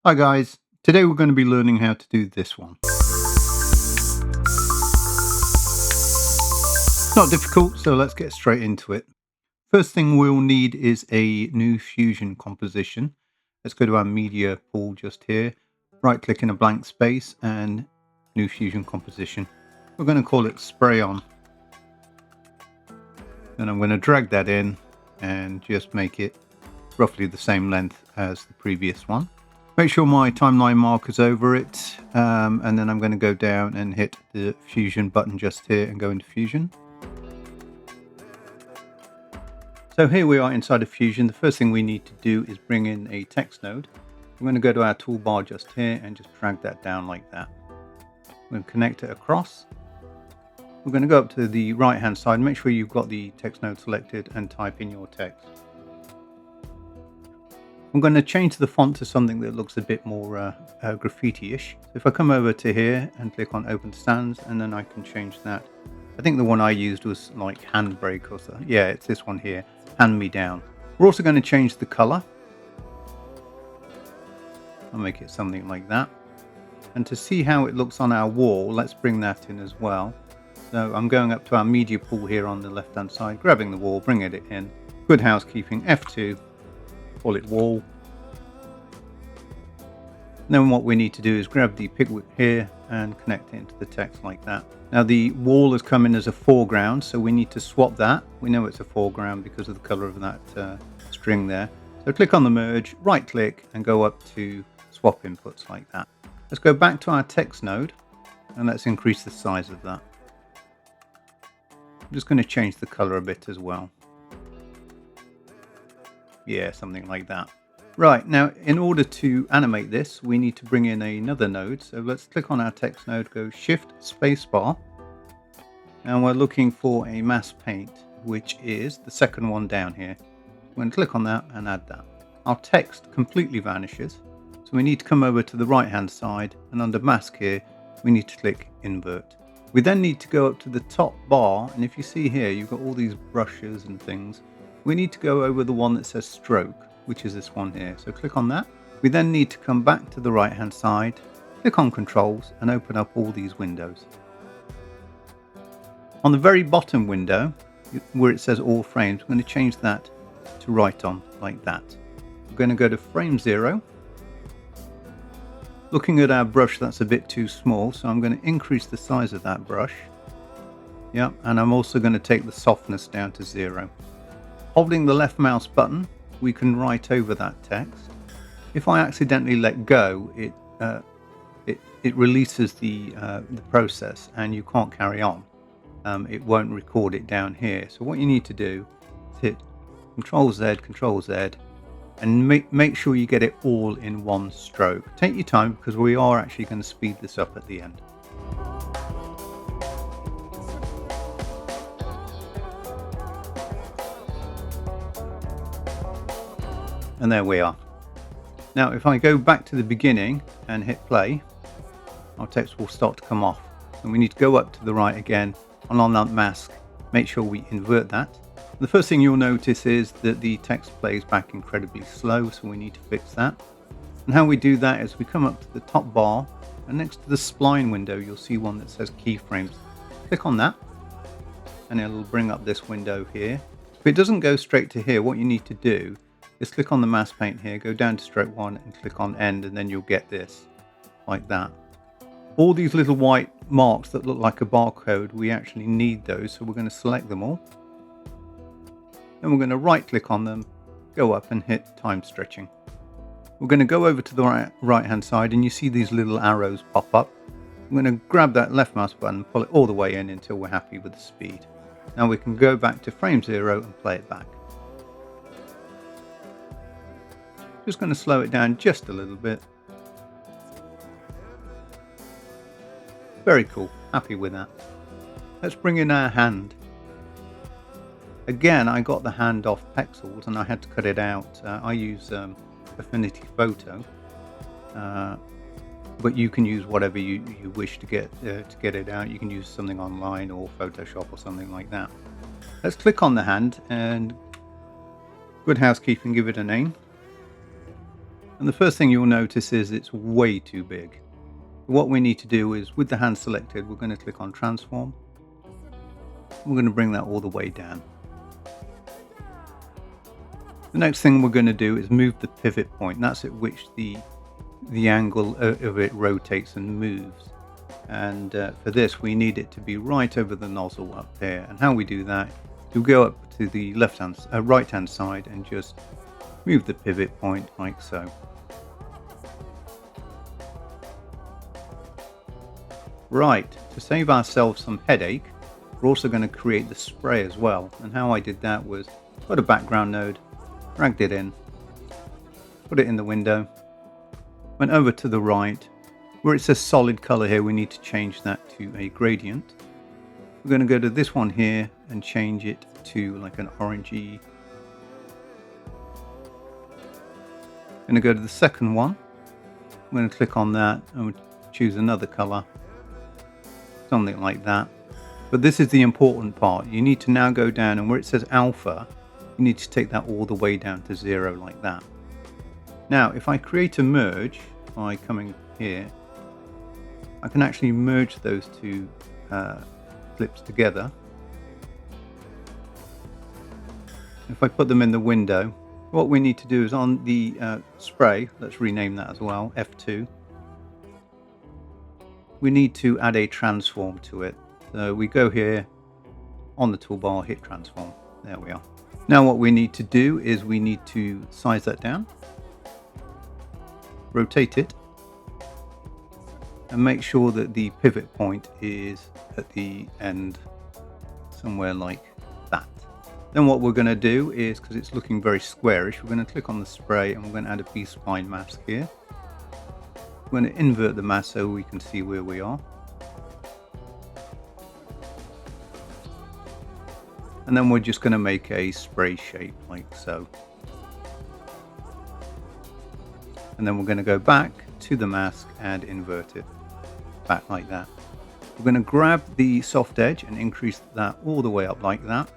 Hi guys, today we're going to be learning how to do this one. Not difficult, so let's get straight into it. First thing we'll need is a new Fusion composition. Let's go to our media pool just here, right click in a blank space and new Fusion composition. We're going to call it spray on. And I'm going to drag that in and just make it roughly the same length as the previous one. Make sure my timeline marker's over it, and then I'm going to go down and hit the Fusion button just here and go into Fusion. So here we are inside of Fusion. The first thing we need to do is bring in a text node. I'm going to go to our toolbar just here and just drag that down like that. I'm going to connect it across. We're going to go up to the right hand side, make sure you've got the text node selected and type in your text. I'm going to change the font to something that looks a bit more graffiti-ish. So if I come over to here and click on Open Sans, and then I can change that. I think the one I used was like Handbrake or something. Yeah, it's this one here, Hand Me Down. We're also going to change the color. I'll make it something like that. And to see how it looks on our wall, let's bring that in as well. So I'm going up to our media pool here on the left hand side, grabbing the wall, bringing it in. Good housekeeping, F2. Call it wall. Then what we need to do is grab the pick whip here and connect it into the text like that. Now the wall has come in as a foreground, so we need to swap that. We know it's a foreground because of the color of that string there. So click on the merge, right click and go up to swap inputs like that. Let's go back to our text node and let's increase the size of that. I'm just going to change the color a bit as well. Yeah, something like that. Right, now in order to animate this, we need to bring in another node. So let's click on our text node, go Shift Spacebar, and we're looking for a mask paint, which is the second one down here. We're going to click on that and add that. Our text completely vanishes, so we need to come over to the right hand side, and under mask here, we need to click Invert. We then need to go up to the top bar, and if you see here, you've got all these brushes and things. We need to go over the one that says stroke, which is this one here. So click on that. We then need to come back to the right hand side, click on controls and open up all these windows. On the very bottom window, where it says all frames, we're going to change that to right on like that. We're going to go to frame 0. Looking at our brush, that's a bit too small, so I'm going to increase the size of that brush. Yeah, and I'm also going to take the softness down to 0. Holding the left mouse button, we can write over that text. If I accidentally let go, it releases the process and you can't carry on. It won't record it down here. So what you need to do is hit Control Z, and make sure you get it all in one stroke. Take your time because we are actually going to speed this up at the end. And there we are. Now if I go back to the beginning and hit play, our text will start to come off. And we need to go up to the right again, and on that mask, make sure we invert that. The first thing you'll notice is that the text plays back incredibly slow, so we need to fix that. And how we do that is we come up to the top bar, and next to the spline window, you'll see one that says keyframes. Click on that, and it'll bring up this window here. If it doesn't go straight to here, what you need to do is click on the mask paint here, go down to stroke 1 and click on end, and then you'll get this like that. All these little white marks that look like a barcode, we actually need those, so we're going to select them all. Then we're going to right click on them, go up and hit time stretching. We're going to go over to the right hand side and you see these little arrows pop up. I'm going to grab that left mouse button and pull it all the way in until we're happy with the speed. Now we can go back to frame 0 and play it back. Just going to slow it down just a little bit. Very cool, happy with that. Let's bring in our hand. Again, I got the hand off Pexels and I had to cut it out. I use Affinity Photo, but you can use whatever you wish to get it out. You can use something online or Photoshop or something like that. Let's click on the hand and good housekeeping, give it a name. And the first thing you'll notice is it's way too big. What we need to do is, with the hand selected, we're going to click on transform. We're going to bring that all the way down. The next thing we're going to do is move the pivot point. That's at which the angle of it rotates and moves. And for this, we need it to be right over the nozzle up there. And how we do that, we'll go up to the right hand side and just move the pivot point like so. Right, to save ourselves some headache, we're also going to create the spray as well. And how I did that was got a background node, dragged it in, put it in the window, went over to the right. Where it says solid color here, we need to change that to a gradient. We're going to go to this one here and change it to like an orangey. Going to go to the second one. I'm going to click on that and we'll choose another color, something like that. But this is the important part. You need to now go down, and where it says alpha, you need to take that all the way down to 0 like that. Now, if I create a merge by coming here, I can actually merge those two clips together. If I put them in the window, what we need to do is on the spray, let's rename that as well, F2, we need to add a transform to it. So we go here on the toolbar, hit transform. There we are. Now what we need to do is we need to size that down, rotate it, and make sure that the pivot point is at the end, somewhere like that. Then what we're going to do is, because it's looking very squarish, we're going to click on the spray and we're going to add a B-spline mask here. We're going to invert the mask so we can see where we are. And then we're just going to make a spray shape like so. And then we're going to go back to the mask and invert it back like that. We're going to grab the soft edge and increase that all the way up like that.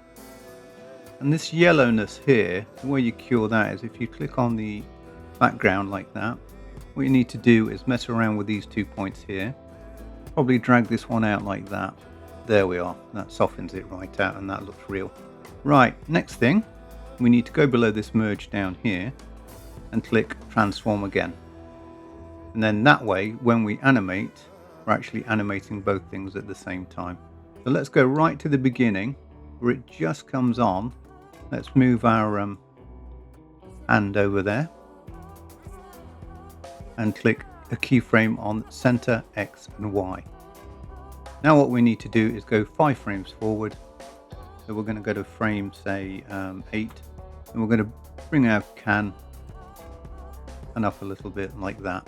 And this yellowness here, the way you cure that is if you click on the background like that, what you need to do is mess around with these 2 points here. Probably drag this one out like that. There we are. That softens it right out and that looks real. Right, next thing, we need to go below this merge down here and click transform again. And then that way, when we animate, we're actually animating both things at the same time. So let's go right to the beginning where it just comes on. Let's move our hand over there and click a keyframe on center X and Y. Now what we need to do is go 5 frames forward. So we're going to go to frame, say 8, and we're going to bring our can and up a little bit like that.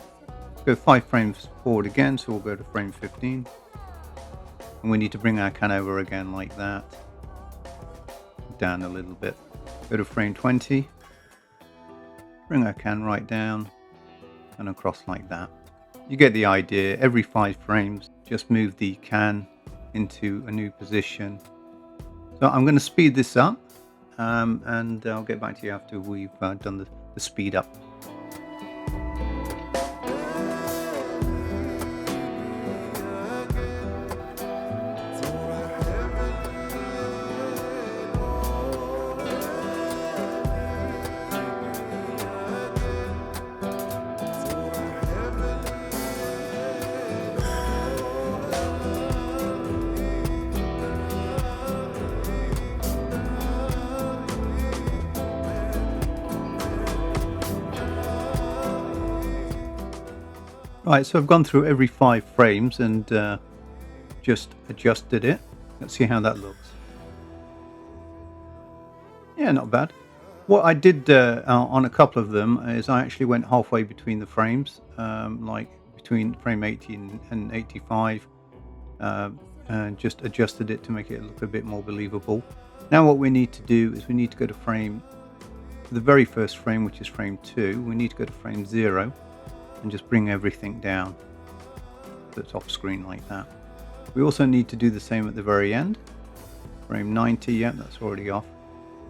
Go 5 frames forward again, so we'll go to frame 15. And we need to bring our can over again like that. Down a little bit. Go to frame 20. Bring our can right down and across like that. You get the idea. Every 5 frames, just move the can into a new position. So I'm going to speed this up and I'll get back to you after we've done the speed up. Right, so I've gone through every 5 frames and just adjusted it. Let's see how that looks. Yeah, not bad. What I did on a couple of them is I actually went halfway between the frames, like between frame 80 and 85, and just adjusted it to make it look a bit more believable. Now what we need to do is we need to go to the very first frame, which is frame 2. We need to go to frame 0 and just bring everything down so it's off screen like that. We also need to do the same at the very end. Frame 90, yeah, that's already off.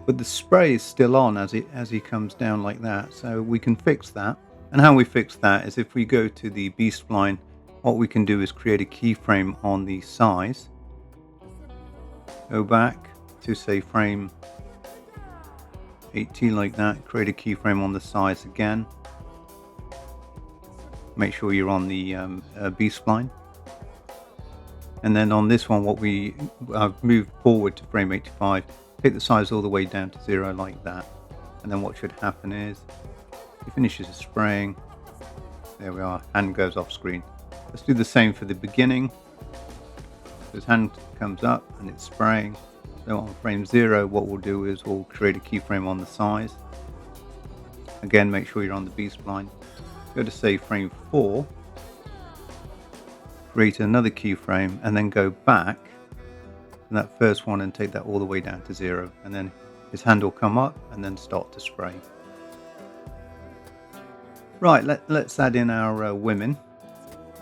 But the spray is still on as he comes down like that, so we can fix that. And how we fix that is if we go to the B spline, what we can do is create a keyframe on the size. Go back to say frame 80 like that, create a keyframe on the size again. Make sure you're on the B spline. And then on this one, I've moved forward to frame 85, take the size all the way down to 0 like that. And then what should happen is, he finishes the spraying. There we are, hand goes off screen. Let's do the same for the beginning. His hand comes up and it's spraying. So on frame 0, what we'll do is we'll create a keyframe on the size. Again, make sure you're on the B spline. Go to say frame 4, create another keyframe, and then go back to that first one and take that all the way down to 0. And then his hand will come up and then start to spray. Right, let's add in our women.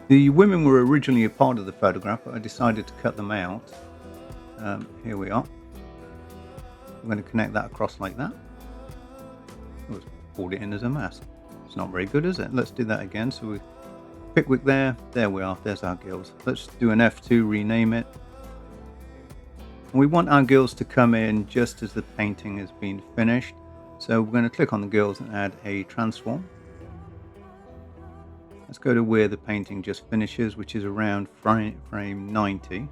The women were originally a part of the photograph, but I decided to cut them out. Here we are. I'm going to connect that across like that. Let's pull it in as a mask. It's not very good, is it? Let's do that again. So we Pickwick there we are, there's our girls. Let's do an F2, rename it. And we want our girls to come in just as the painting has been finished. So we're going to click on the girls and add a transform. Let's go to where the painting just finishes, which is around frame 90.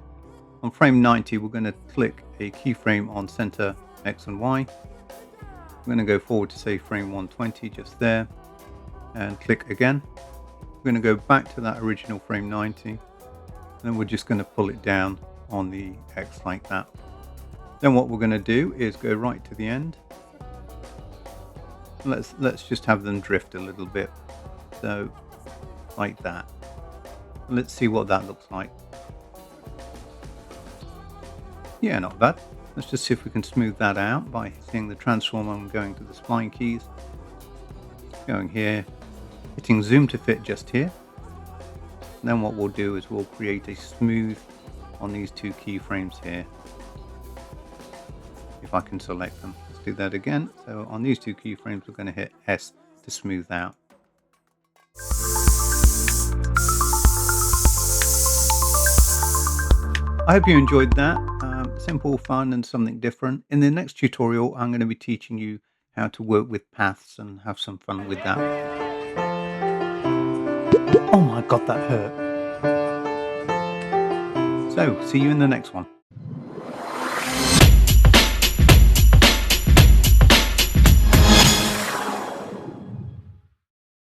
On frame 90, we're going to click a keyframe on center X and Y. We're going to go forward to say frame 120, just there, and click again. We're going to go back to that original frame 90, and then we're just going to pull it down on the X like that. Then what we're going to do is go right to the end. Let's just have them drift a little bit, so like that. Let's see what that looks like. Yeah, not bad. Let's just see if we can smooth that out by hitting the transform and going to the spline keys. Going here, hitting zoom to fit just here. And then what we'll do is we'll create a smooth on these two keyframes here. If I can select them. Let's do that again. So on these two keyframes, we're going to hit S to smooth out. I hope you enjoyed that. Simple, fun, and something different. In the next tutorial, I'm going to be teaching you how to work with paths and have some fun with that. Oh my God, that hurt. So, see you in the next one.